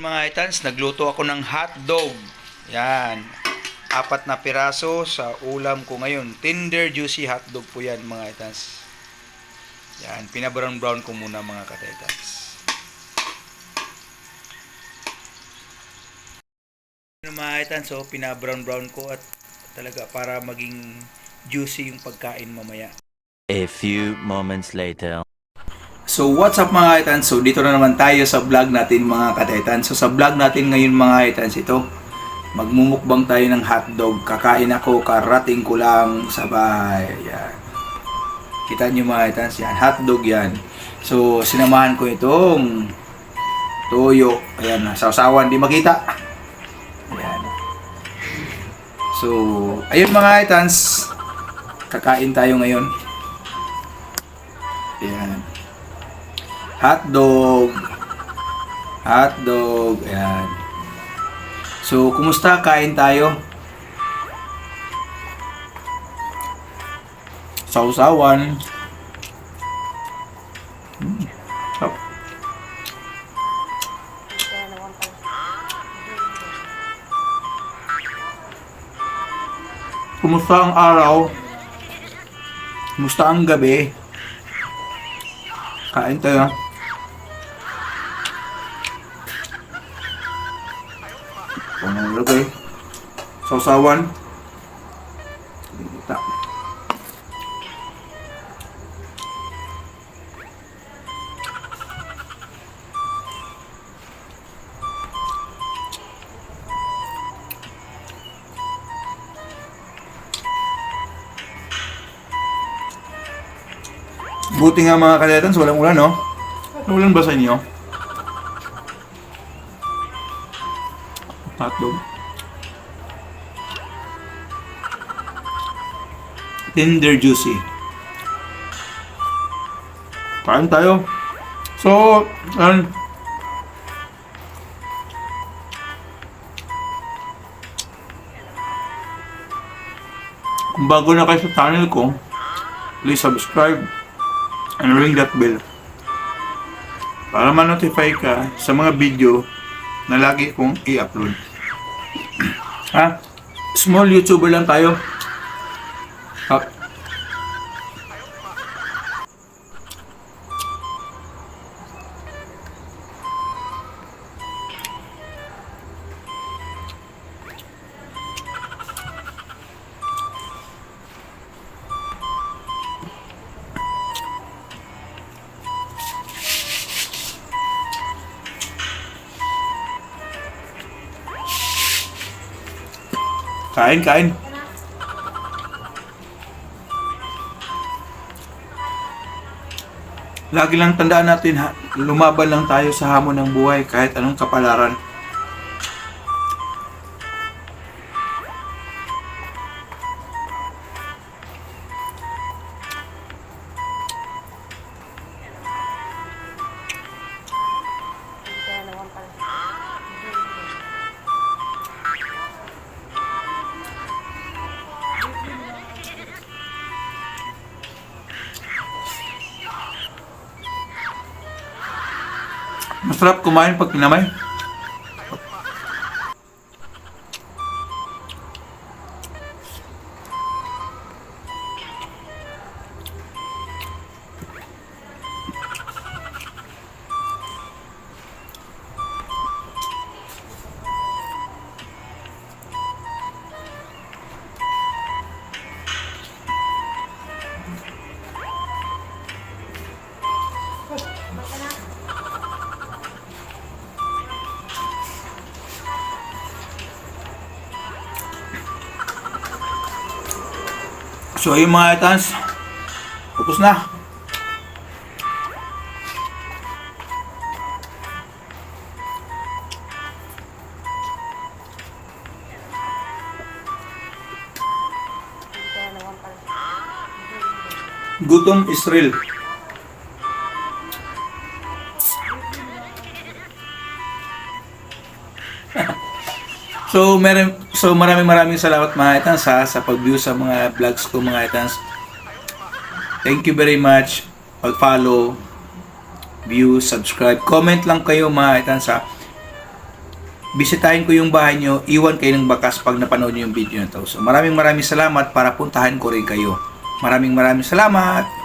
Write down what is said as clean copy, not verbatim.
Mga itans, nagluto ako ng hotdog. Yan. 4 na piraso sa ulam ko ngayon. Tender juicy hotdog po yan mga itans. Yan. Pinabrown brown ko muna mga katetans. Mga itans, so pinabrown brown ko at talaga para maging juicy yung pagkain mamaya. A few moments later. So what's up mga kaitan? So dito na naman tayo sa vlog natin mga kataitan. So sa vlog natin ngayon mga kaitan, ito magmumukbang tayo ng hotdog. Kakain ako, karating ko lang sa bahay. Yan. Kita nyo mga kaitan, yan, hotdog yan. So sinamahan ko itong toyo. Ayan, sausawan, di makita. Ayan. So ayun mga kaitan, kakain tayo ngayon. Ayan. Hotdog. Hotdog. Ayan. So, kumusta? Kain tayo. Sausawan. Oh. Kumusta ang araw? Kumusta ang gabi? Kain tayo. Ano lagay? Sausawan. Kita. Buti nga mga kaletans, walang ulan, no? Ulan ba sa inyo? Hotdog. Tender juicy. Kain tayo. So, kung bago na kayo sa channel ko, please subscribe and ring that bell para ma-notify ka sa mga video na lagi kong i-upload. Ha? Small YouTuber lang tayo. Ha? Kain, kain. Lagi lang tandaan natin, lumaban lang tayo sa hamon ng buhay kahit anong kapalaran. Masarap kumain pag kinamay. So ayun mga itans, tapos na. Gutom Israel. So maraming salamat mga itans sa pag-view sa mga vlogs ko mga itans. Thank you very much. Pag-follow, view, subscribe, comment lang kayo mga itans ha. bisitahin ko yung bahay nyo, iwan kayo ng bakas pag napanood nyo yung video na to. So maraming salamat para puntahan ko rin kayo. Maraming salamat.